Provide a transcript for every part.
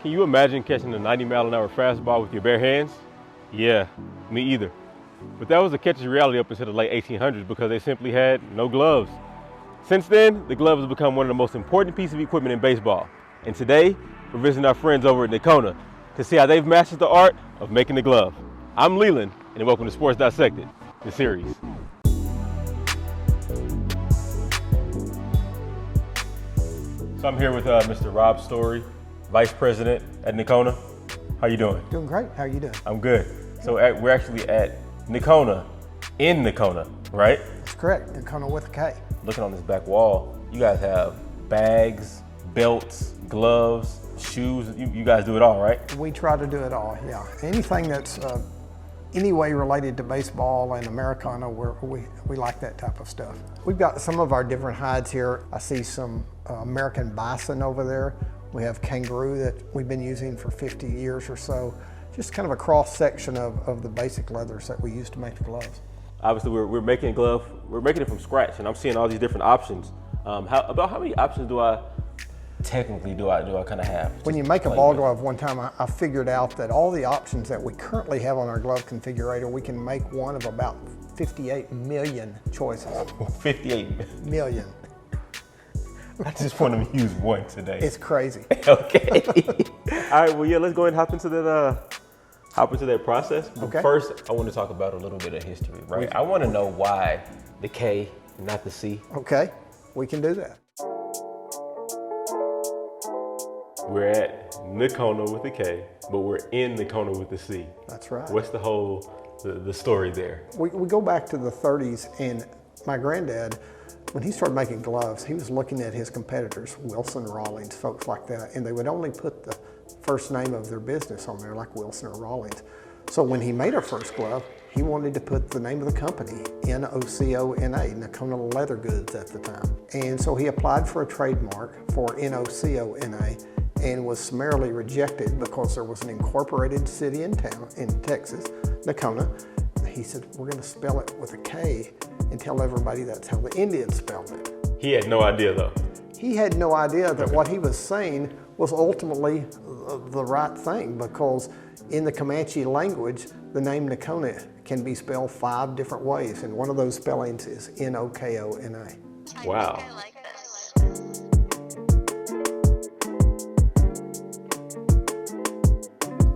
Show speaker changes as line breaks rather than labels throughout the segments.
Can you imagine catching a 90-mile-an-hour fastball with your bare hands? Yeah, me either. But that was a catcher's reality up until the late 1800s because they simply had no gloves. Since then, the glove has become one of the most important pieces of equipment in baseball. And today, we're visiting our friends over at Nokona to see how they've mastered the art of making the glove. I'm Leland, and welcome to Sports Dissected, the series. So I'm here with Mr. Rob Story, Vice President at Nocona. How you doing?
Doing great. How are you doing?
I'm good. So we're actually at Nocona, in Nocona, right?
That's correct. Nocona with a K.
Looking on this back wall, you guys have bags, belts, gloves, shoes. You guys do it all, right?
We try to do it all, yeah. Anything that's any way related to baseball and Americana, we like that type of stuff. We've got some of our different hides here. I see some American bison over there. We have kangaroo that we've been using for 50 years or so. Just kind of a cross section of the basic leathers that we use to make the gloves.
Obviously, we're making a glove. We're making it from scratch, and I'm seeing all these different options. About how many options do I kind of have?
When you make a ball glove, one time I figured out that all the options that we currently have on our glove configurator, we can make one of about 58 million choices.
58
million.
I just want to use one today.
It's crazy.
Okay. All right. Well, yeah. Let's go ahead and hop into that process. But
okay.
First, I want to talk about a little bit of history, right? I want to know why the K, not the C.
Okay. We can do that.
We're at Nocona with the K, but we're in Nocona with the C.
That's right.
What's the story there?
We go back to the 30s, and my granddad, when he started making gloves, he was looking at his competitors, Wilson, Rawlings, folks like that, and they would only put the first name of their business on there, like Wilson or Rawlings. So when he made our first glove, he wanted to put the name of the company, Nocona, Nocona Leather Goods at the time. And so he applied for a trademark for Nocona and was summarily rejected because there was an incorporated city in town in Texas, Nocona. He said, we're going to spell it with a K and tell everybody that's how the Indians spelled it.
He had no idea though.
He had no idea that what he was saying was ultimately the right thing, because in the Comanche language, the name Nocona can be spelled 5 different ways, and one of those spellings is Nokona.
Wow.
I like this.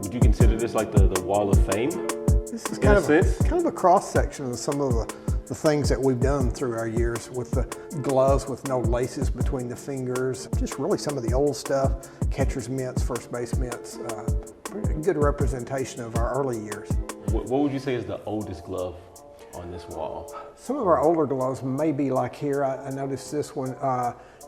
Would you consider this like the Wall of Fame?
This is kind of a cross section of some of the things that we've done through our years with the gloves with no laces between the fingers. Just really some of the old stuff, catcher's mitts, first base mitts. Pretty good representation of our early years.
What would you say is the oldest glove on this wall?
Some of our older gloves may be like here. I noticed this one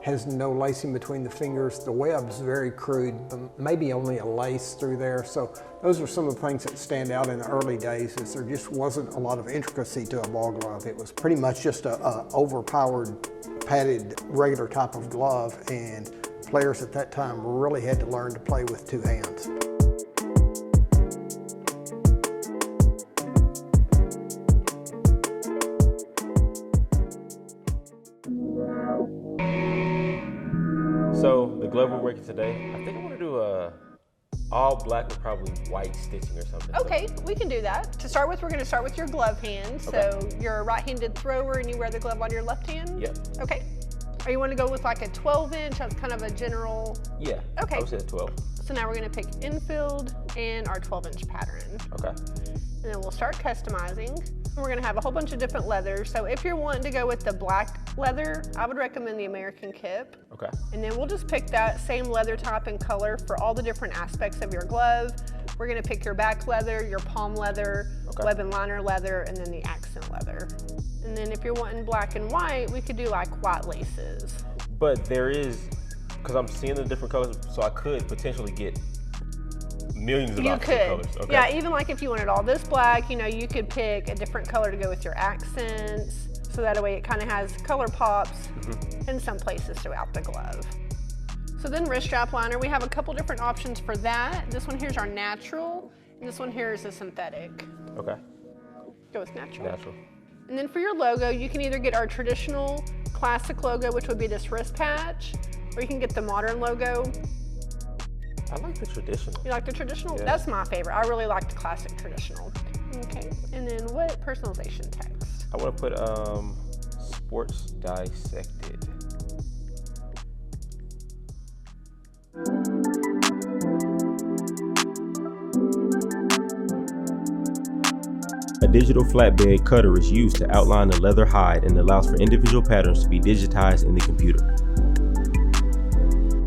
has no lacing between the fingers. The web's very crude, maybe only a lace through there. So those are some of the things that stand out in the early days, is there just wasn't a lot of intricacy to a ball glove. It was pretty much just a overpowered, padded, regular type of glove, and players at that time really had to learn to play with 2 hands.
So the glove we're working today, I think I want to do all black with probably white stitching or something.
Okay, we can do that. To start with, we're going to start with your glove hand.
Okay.
So you're a right-handed thrower and you wear the glove on your left hand?
Yep.
Okay. Or you want to go with like a 12-inch as kind of a general?
Yeah.
Okay.
I would say 12.
So now we're going to pick infield and our 12-inch pattern.
Okay.
And then we'll start customizing. We're going to have a whole bunch of different leathers. So if you're wanting to go with the black leather, I would recommend the American Kip.
Okay.
And then we'll just pick that same leather type and color for all the different aspects of your glove. We're going to pick your back leather, your palm leather,
okay,
web and liner leather, and then the accent leather. And then if you're wanting black and white, we could do like white laces.
But there is, because I'm seeing the different colors, so I could potentially get millions of options of colors. Okay.
Yeah, even like if you wanted all this black, you could pick a different color to go with your accents. So that way it kind of has color pops in some places throughout the glove. So then wrist strap liner, we have a couple different options for that. This one here is our natural, and this one here is a synthetic.
Okay.
Go with natural.
Natural.
And then for your logo, you can either get our traditional classic logo, which would be this wrist patch, or you can get the modern logo.
I like the traditional.
You like the traditional?
Yeah.
That's my favorite. I really like the classic traditional. Okay, and then what personalization text?
I want to put Sports Dissected. A digital flatbed cutter is used to outline the leather hide and allows for individual patterns to be digitized in the computer.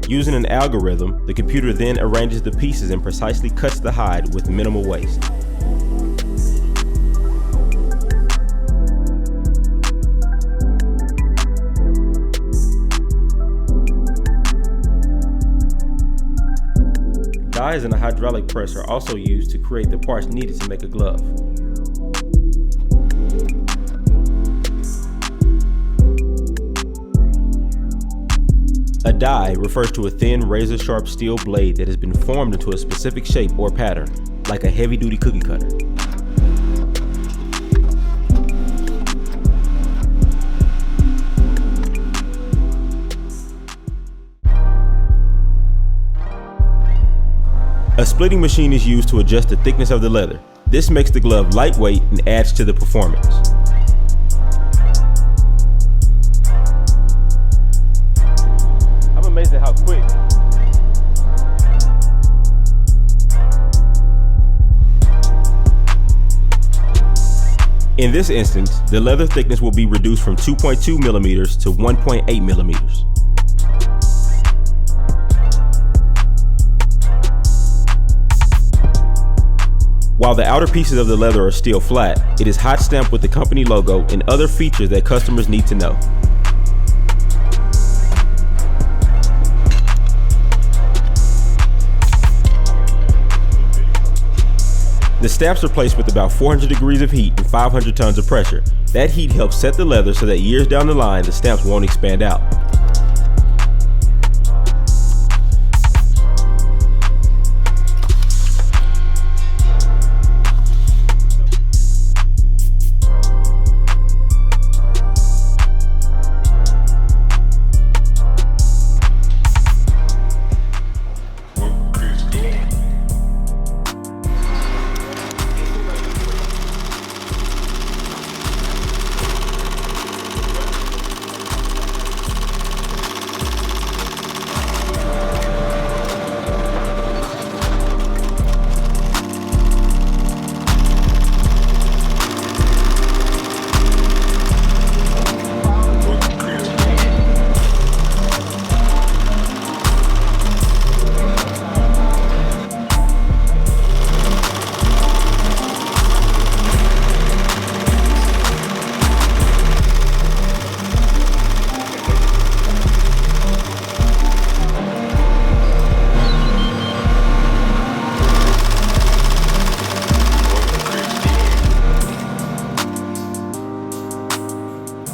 Using an algorithm, the computer then arranges the pieces and precisely cuts the hide with minimal waste. Dies in a hydraulic press are also used to create the parts needed to make a glove. A die refers to a thin, razor-sharp steel blade that has been formed into a specific shape or pattern, like a heavy-duty cookie cutter. A splitting machine is used to adjust the thickness of the leather. This makes the glove lightweight and adds to the performance. I'm amazed at how quick. In this instance, the leather thickness will be reduced from 2.2 millimeters to 1.8 millimeters. While the outer pieces of the leather are still flat, it is hot stamped with the company logo and other features that customers need to know. The stamps are placed with about 400 degrees of heat and 500 tons of pressure. That heat helps set the leather so that years down the line, the stamps won't expand out.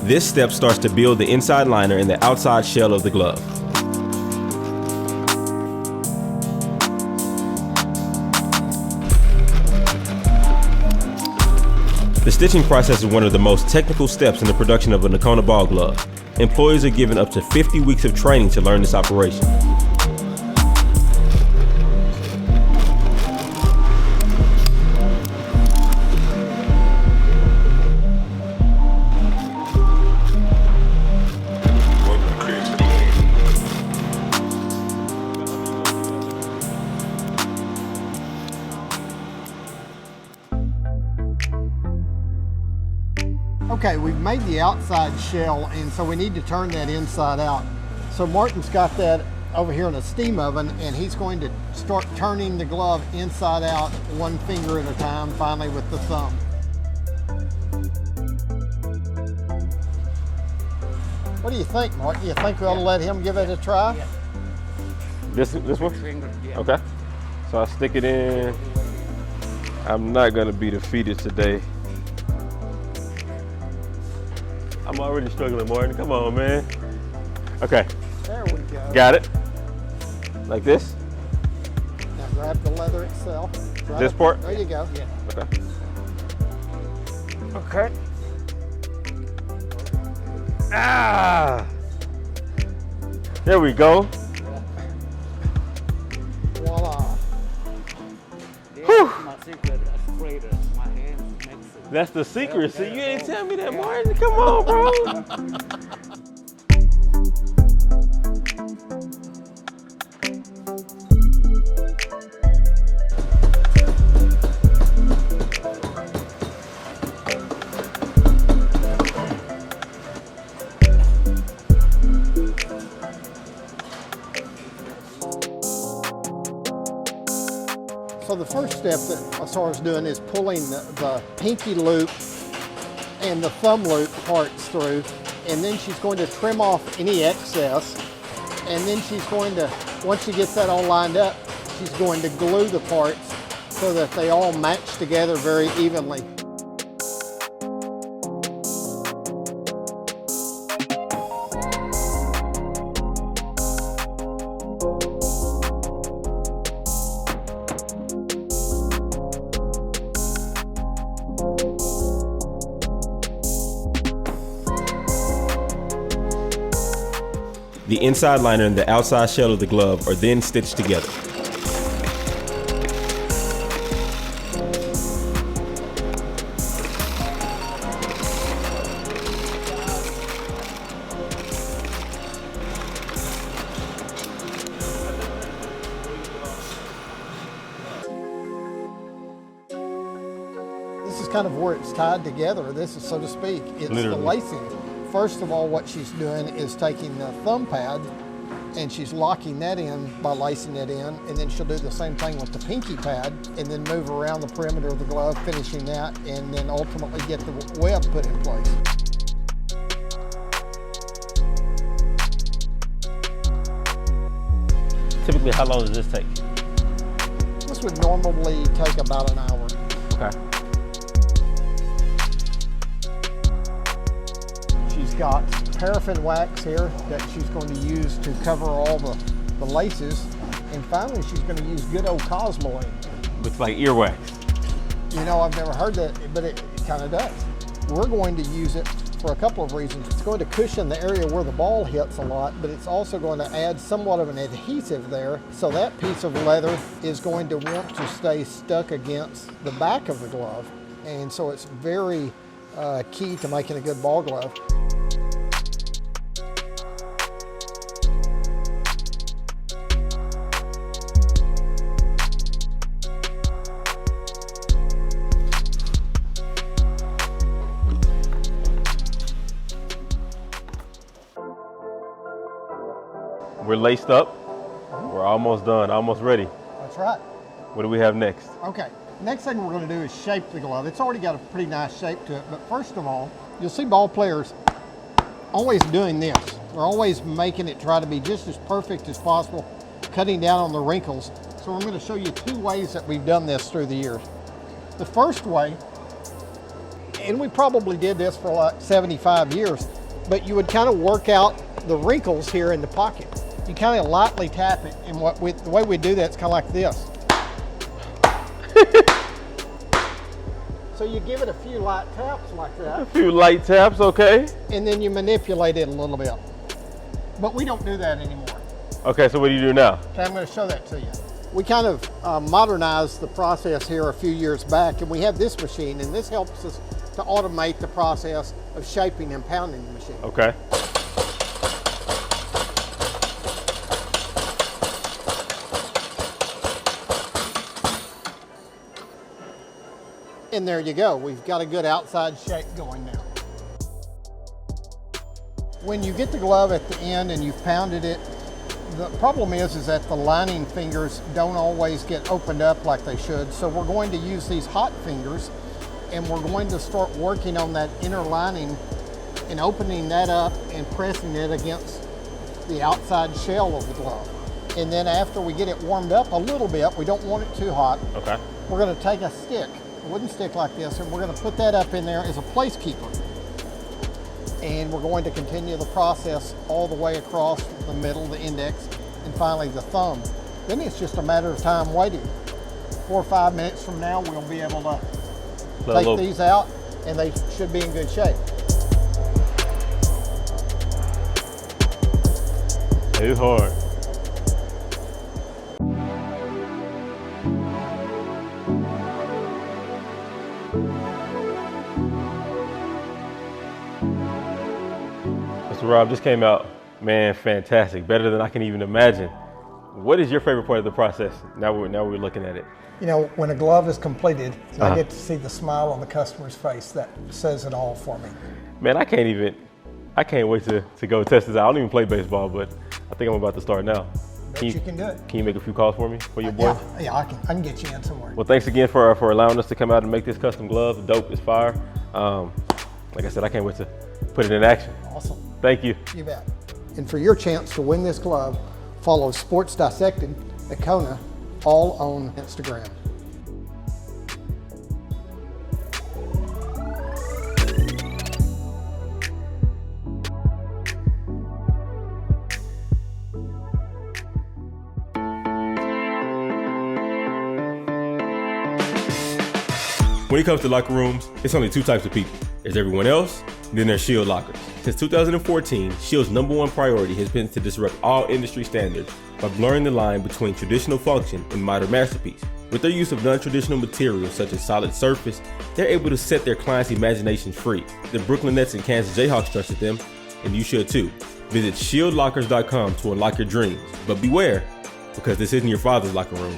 This step starts to build the inside liner and the outside shell of the glove. The stitching process is one of the most technical steps in the production of a Nocona ball glove. Employees are given up to 50 weeks of training to learn this operation.
Okay, we've made the outside shell, and so we need to turn that inside out. So Martin's got that over here in a steam oven, and he's going to start turning the glove inside out, one finger at a time, finally with the thumb. What do you think, Martin? You think we ought to let him give it a try?
Yeah.
This one?
Finger, yeah.
Okay. So I stick it in. I'm not gonna be defeated today. I'm already struggling, Martin. Come on, man. Okay.
There we go.
Got it. Like this?
Now grab the leather itself. Right
This
up.
part?
There you go.
Yeah.
Okay.
Okay.
Ah! There we go.
Voila.
secret straightener. My hands makes it.
That's the secret. See, you ain't tell me that, Martin. Come on, bro.
So the first step that Sarah's doing is pulling the pinky loop and the thumb loop parts through, and then she's going to trim off any excess, and then she's going to, once she gets that all lined up, she's going to glue the parts so that they all match together very evenly.
The inside liner and the outside shell of the glove are then stitched together.
This is kind of where it's tied together. This is, so to speak, it's
Literally.
the lacing. First of all, what she's doing is taking the thumb pad and she's locking that in by lacing it in, and then she'll do the same thing with the pinky pad and then move around the perimeter of the glove, finishing that, and then ultimately get the web put in place.
Typically, how long does this take?
This would normally take about an hour.
Okay.
She's got paraffin wax here that she's going to use to cover all the laces. And finally, she's going to use good old Cosmoline.
Looks like earwax.
You know, I've never heard that, but it kind of does. We're going to use it for a couple of reasons. It's going to cushion the area where the ball hits a lot, but it's also going to add somewhat of an adhesive there. So that piece of leather is going to want to stay stuck against the back of the glove. And so it's very key to making a good ball glove.
We're laced up. We're almost done, almost ready.
That's right.
What do we have next?
Okay, next thing we're going to do is shape the glove. It's already got a pretty nice shape to it, but first of all, you'll see ball players always doing this. They're always making it try to be just as perfect as possible, cutting down on the wrinkles. So I'm going to show you two ways that we've done this through the years. The first way, and we probably did this for like 75 years, but you would kind of work out the wrinkles here in the pocket. You kind of lightly tap it, and the way we do that is kind of like this. So you give it a few light taps like that.
A few light taps, okay.
And then you manipulate it a little bit. But we don't do that anymore.
Okay, so what do you do now?
Okay, I'm going to show that to you. We kind of modernized the process here a few years back, and we have this machine, and this helps us to automate the process of shaping and pounding the machine.
Okay.
And there you go. We've got a good outside shape going now. When you get the glove at the end and you've pounded it, the problem is that the lining fingers don't always get opened up like they should. So we're going to use these hot fingers, and we're going to start working on that inner lining and opening that up and pressing it against the outside shell of the glove. And then after we get it warmed up a little bit, we don't want it too hot.
Okay.
We're going to take a stick, a wooden stick like this, and we're going to put that up in there as a place keeper. And we're going to continue the process all the way across the middle, the index, and finally the thumb. Then it's just a matter of time waiting. 4 or 5 minutes from now, we'll be able to take these out, and they should be in good shape.
It's hard. Rob, this came out, man, fantastic. Better than I can even imagine. What is your favorite part of the process? Now we're looking at it.
You know, when a glove is completed, I get to see the smile on the customer's face. That says it all for me.
Man, I can't wait to go test this out. I don't even play baseball, but I think I'm about to start now.
Bet you can do it.
Can you make a few calls for me, for your boy?
Yeah, I can get you in somewhere.
Well, thanks again for allowing us to come out and make this custom glove. Dope, it's fire. Like I said, I can't wait to put it in action.
Awesome.
Thank you.
You bet. And for your chance to win this glove, follow Sports Dissected, Nocona, all on Instagram.
When it comes to locker rooms, it's only two types of people. There's everyone else, and then there's Shield lockers. Since 2014, Shield's #1 priority has been to disrupt all industry standards by blurring the line between traditional function and modern masterpiece. With their use of non-traditional materials such as solid surface, they're able to set their clients' imaginations free. The Brooklyn Nets and Kansas Jayhawks trusted them, and you should too. Visit shieldlockers.com to unlock your dreams. But beware, because this isn't your father's locker room.